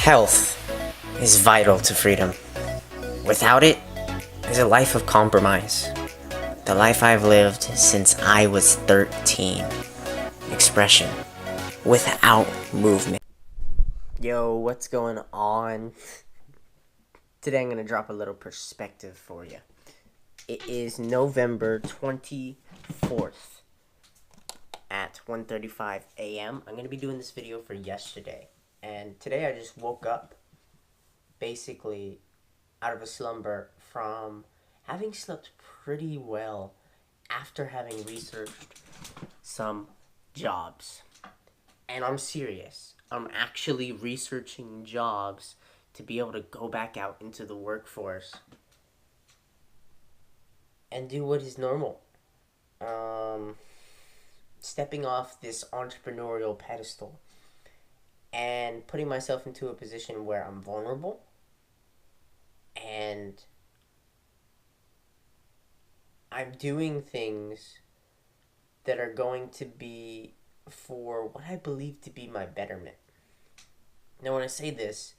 Health is vital to freedom. Without it is a life of compromise. The life I've lived since I was 13. Expression without movement. Yo, what's going on? Today I'm going to drop a little perspective for you. It is November 24th at 1:35 a.m. I'm going to be doing this video for yesterday. And today I just woke up basically out of a slumber from having slept pretty well after having researched some jobs. And I'm serious. I'm actually researching jobs to be able to go back out into the workforce and do what is normal. Stepping off this entrepreneurial pedestal and putting myself into a position where I'm vulnerable and I'm doing things that are going to be for what I believe to be my betterment. Now, when I say this,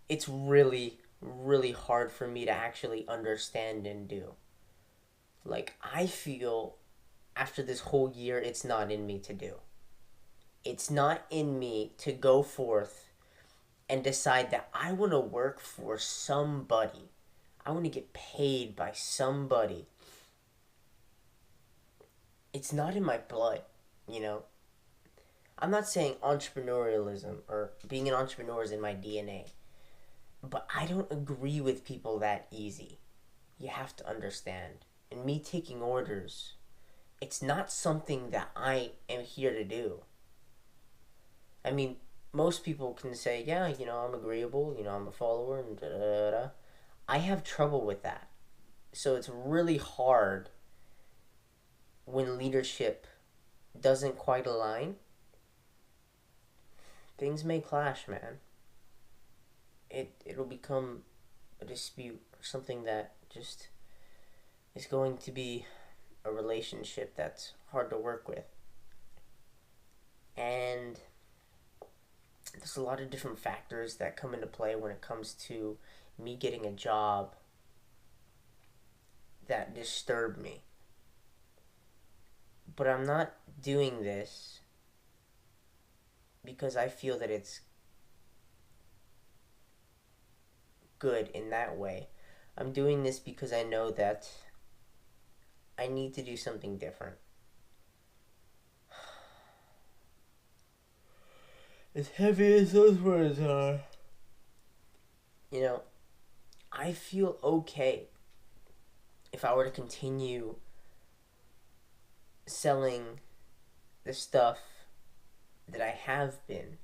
it's really, really hard for me to actually understand and do. Like, I feel after this whole year, it's not in me to do. It's not in me to go forth and decide that I want to work for somebody. I want to get paid by somebody. It's not in my blood, you know. I'm not saying entrepreneurialism or being an entrepreneur is in my DNA. But I don't agree with people that easy. You have to understand. And me taking orders, it's not something that I am here to do. I mean, most people can say, yeah, I'm agreeable, I'm a follower, and da-da-da-da. I have trouble with that. So it's really hard when leadership doesn't quite align. Things may clash, man. It'll become a dispute or something that just is going to be a relationship that's hard to work with. And there's a lot of different factors that come into play when it comes to me getting a job that disturb me. But I'm not doing this because I feel that it's good in that way. I'm doing this because I know that I need to do something different. As heavy as those words are. I feel okay if I were to continue selling the stuff that I have been.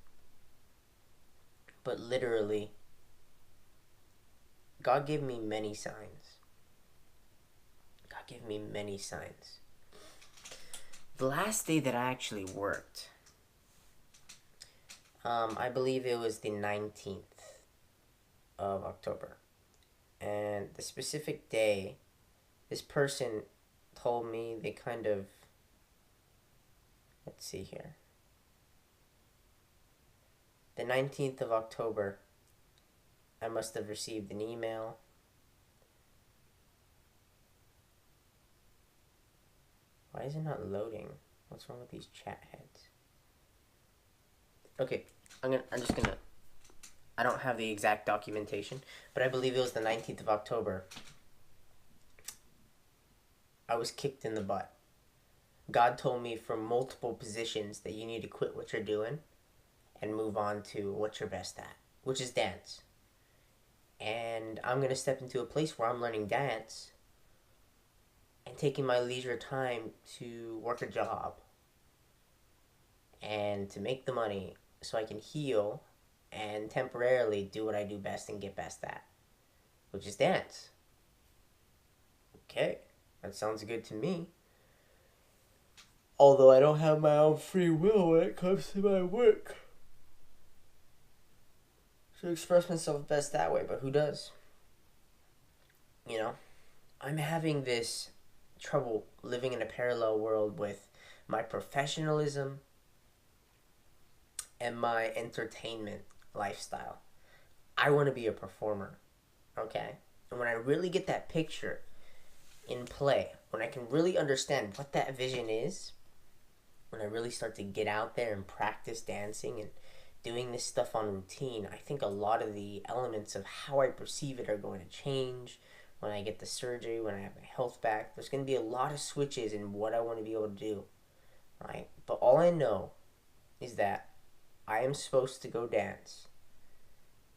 But literally, God gave me many signs. God gave me many signs. The last day that I actually worked, I believe it was the 19th of October. And the specific day, this person told me they kind of, let's see here. The 19th of October, I must have received an email. Why is it not loading? What's wrong with these chat heads? Okay, I don't have the exact documentation, but I believe it was the 19th of October. I was kicked in the butt. God told me from multiple positions that you need to quit what you're doing and move on to what you're best at, which is dance. And I'm going to step into a place where I'm learning dance and taking my leisure time to work a job and to make the money so I can heal and temporarily do what I do best and get best at, which is dance. Okay, that sounds good to me. Although I don't have my own free will when it comes to my work. To express myself best that way, but who does? I'm having this trouble living in a parallel world with my professionalism and my entertainment lifestyle. I want to be a performer, okay? And when I really get that picture in play, when I can really understand what that vision is, when I really start to get out there and practice dancing and doing this stuff on routine, I think a lot of the elements of how I perceive it are going to change. When I get the surgery, when I have my health back, there's going to be a lot of switches in what I want to be able to do, right? But all I know is that I am supposed to go dance,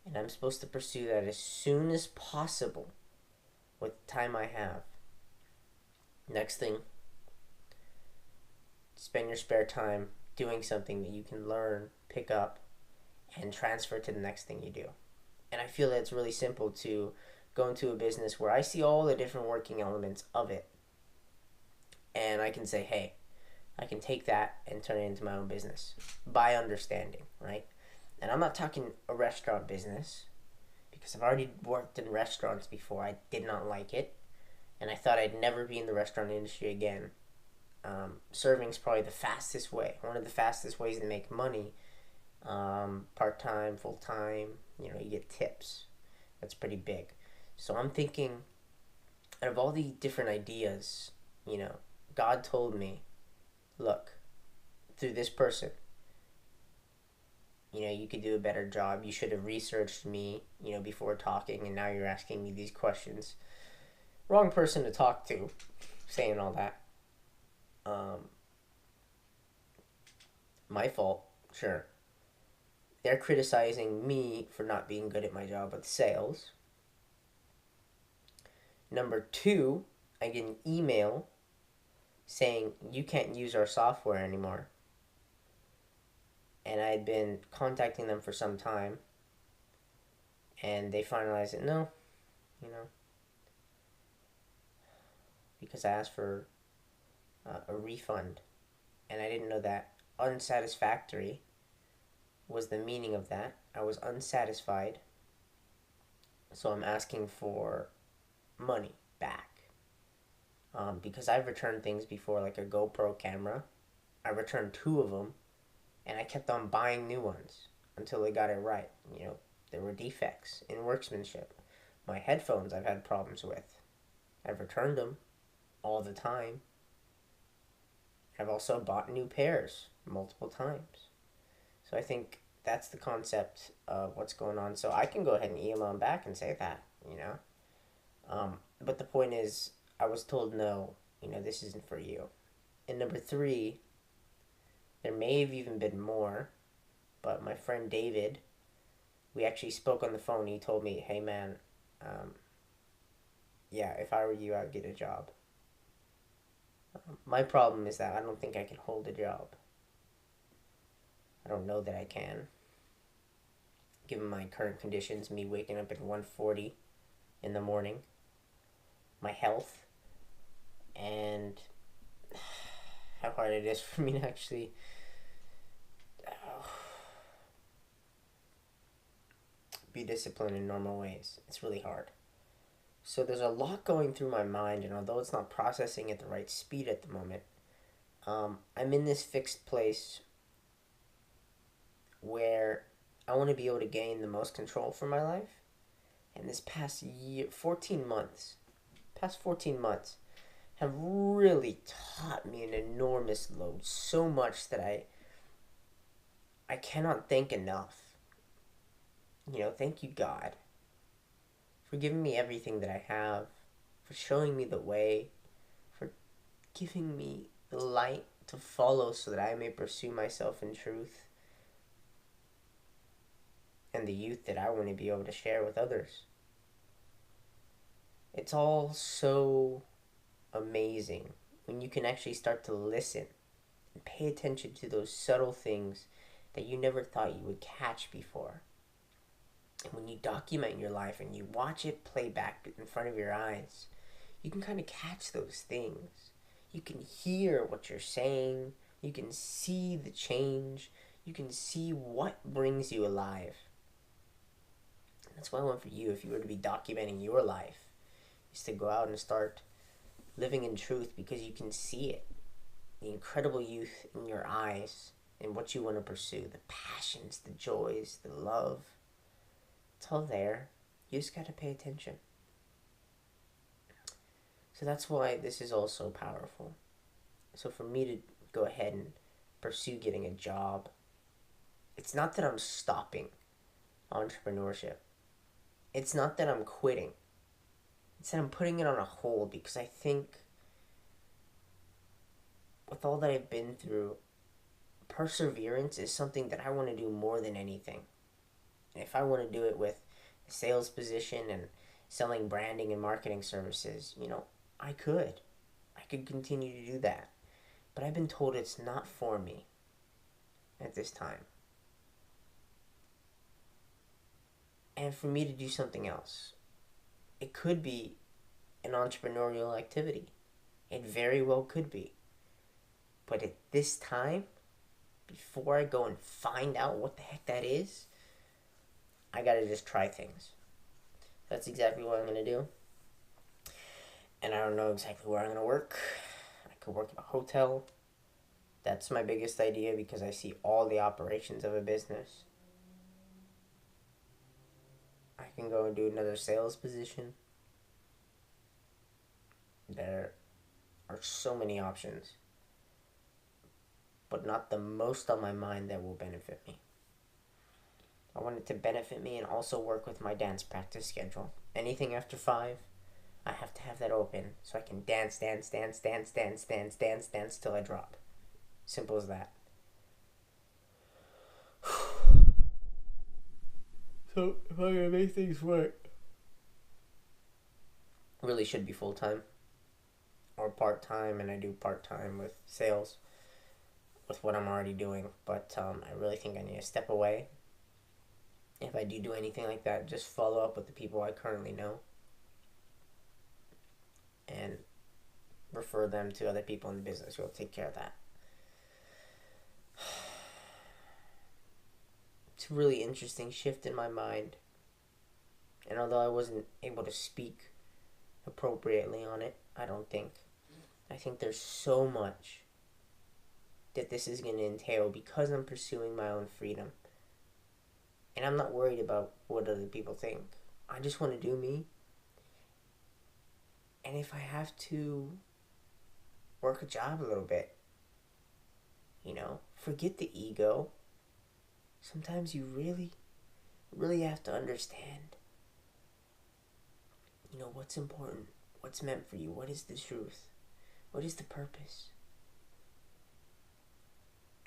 and I'm supposed to pursue that as soon as possible with the time I have. Next thing, spend your spare time doing something that you can learn, pick up, and transfer to the next thing you do. And I feel that it's really simple to go into a business where I see all the different working elements of it, and I can say, hey, I can take that and turn it into my own business by understanding, right? And I'm not talking a restaurant business, because I've already worked in restaurants before. I did not like it, and I thought I'd never be in the restaurant industry again. Serving is probably the fastest way, one of the fastest ways to make money. Part-time, full-time, you get tips. That's pretty big. So I'm thinking, out of all the different ideas, God told me, look, through this person, you could do a better job. You should have researched me, before talking, and now you're asking me these questions. Wrong person to talk to, saying all that. My fault, sure. They're criticizing me for not being good at my job with sales. Number 2, I get an email saying you can't use our software anymore. And I had been contacting them for some time, and they finalized it. No, because I asked for a refund, and I didn't know that unsatisfactory was the meaning of that. I was unsatisfied, so I'm asking for money back. Because I've returned things before, like a GoPro camera. I returned 2 of them, and I kept on buying new ones until they got it right. There were defects in workmanship. My headphones I've had problems with. I've returned them all the time. I've also bought new pairs multiple times. So I think that's the concept of what's going on. So I can go ahead and email them back and say that, But the point is, I was told no, this isn't for you. And number 3, there may have even been more, but my friend David, we actually spoke on the phone. He told me, hey man, yeah, if I were you, I'd get a job. My problem is that I don't think I can hold a job. I don't know that I can. Given my current conditions, me waking up at 1:40 in the morning, my health, and how hard it is for me to actually be disciplined in normal ways. It's really hard. So there's a lot going through my mind, and although it's not processing at the right speed at the moment, I'm in this fixed place where I want to be able to gain the most control for my life. And this past 14 months have really taught me an enormous load, so much that I cannot thank enough. Thank you, God, for giving me everything that I have, for showing me the way, for giving me the light to follow so that I may pursue myself in truth and the youth that I want to be able to share with others. It's all so amazing when you can actually start to listen and pay attention to those subtle things that you never thought you would catch before. And when you document your life and you watch it play back in front of your eyes, you can kind of catch those things. You can hear what you're saying. You can see the change. You can see what brings you alive. That's what I want for you, if you were to be documenting your life, is to go out and start living in truth, because you can see it. The incredible youth in your eyes and what you want to pursue. The passions, the joys, the love. It's it's all there. You just gotta pay attention. So that's why this is all so powerful. So for me to go ahead and pursue getting a job, it's not that I'm stopping entrepreneurship. It's not that I'm quitting. It's that I'm putting it on a hold because I think with all that I've been through, perseverance is something that I want to do more than anything. And if I want to do it with a sales position and selling branding and marketing services, I could. I could continue to do that. But I've been told it's not for me at this time. And for me to do something else. It could be an entrepreneurial activity. It very well could be. But at this time, before I go and find out what the heck that is, I gotta just try things. That's exactly what I'm gonna do. And I don't know exactly where I'm gonna work. I could work in a hotel. That's my biggest idea because I see all the operations of a business. I can go and do another sales position. There are so many options, but not the most on my mind that will benefit me. I want it to benefit me and also work with my dance practice schedule. Anything after 5, I have to have that open so I can dance till I drop. Simple as that. So if I'm gonna make things work, really should be full-time or part-time, and I do part-time with sales with what I'm already doing, but I really think I need to step away. If I do anything like that, just follow up with the people I currently know and refer them to other people in the business who will take care of that. It's a really interesting shift in my mind. And although I wasn't able to speak appropriately on it, I think there's so much that this is going to entail because I'm pursuing my own freedom. And I'm not worried about what other people think. I just want to do me. And if I have to work a job a little bit, forget the ego. Sometimes you really, really have to understand, what's important, what's meant for you, what is the truth, what is the purpose.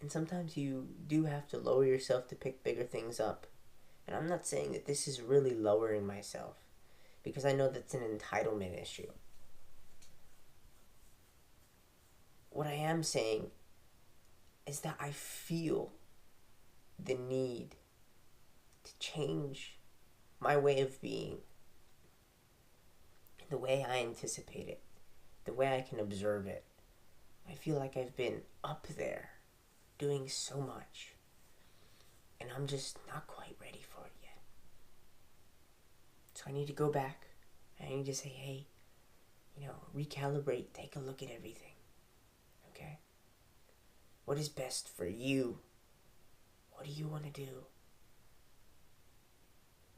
And sometimes you do have to lower yourself to pick bigger things up. And I'm not saying that this is really lowering myself, because I know that's an entitlement issue. What I am saying is that I feel the need to change my way of being, the way I anticipate it, the way I can observe it. I feel like I've been up there doing so much, and I'm just not quite ready for it yet. So I need to go back. I need to say, hey, recalibrate, take a look at everything. Okay? What is best for you? What do you want to do?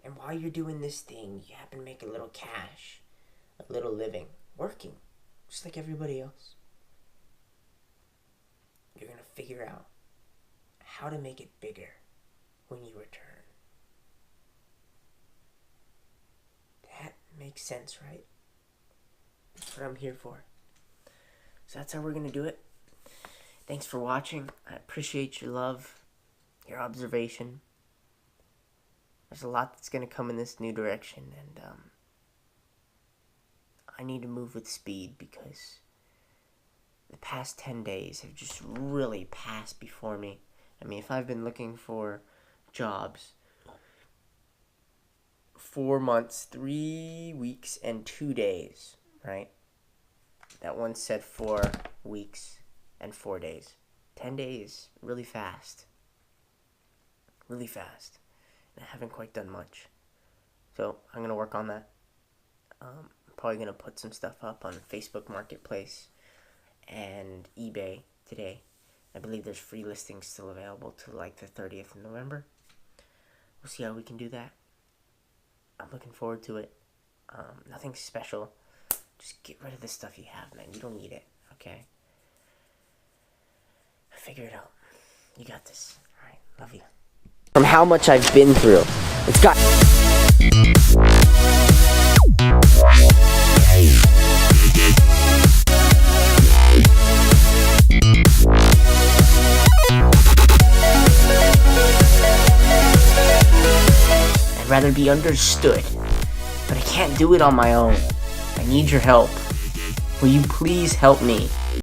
And while you're doing this thing, you happen to make a little cash, a little living, working, just like everybody else. You're going to figure out how to make it bigger when you return. That makes sense, right? That's what I'm here for. So that's how we're going to do it. Thanks for watching. I appreciate your love, your observation. There's a lot that's going to come in this new direction, and I need to move with speed because the past 10 days have just really passed before me. I mean, if I've been looking for jobs 4 months, 3 weeks, and 2 days, right? That one said 4 weeks and 4 days. 10 days, really fast. Really fast. And I haven't quite done much. So I'm going to work on that. I'm probably going to put some stuff up on Facebook Marketplace and eBay today. I believe there's free listings still available to like the 30th of November. We'll see how we can do that. I'm looking forward to it. Nothing special. Just get rid of the stuff you have, man. You don't need it, okay? Figure it out. You got this. Alright, love you. From how much I've been through, it's got... I'd rather be understood, but I can't do it on my own. I need your help. Will you please help me?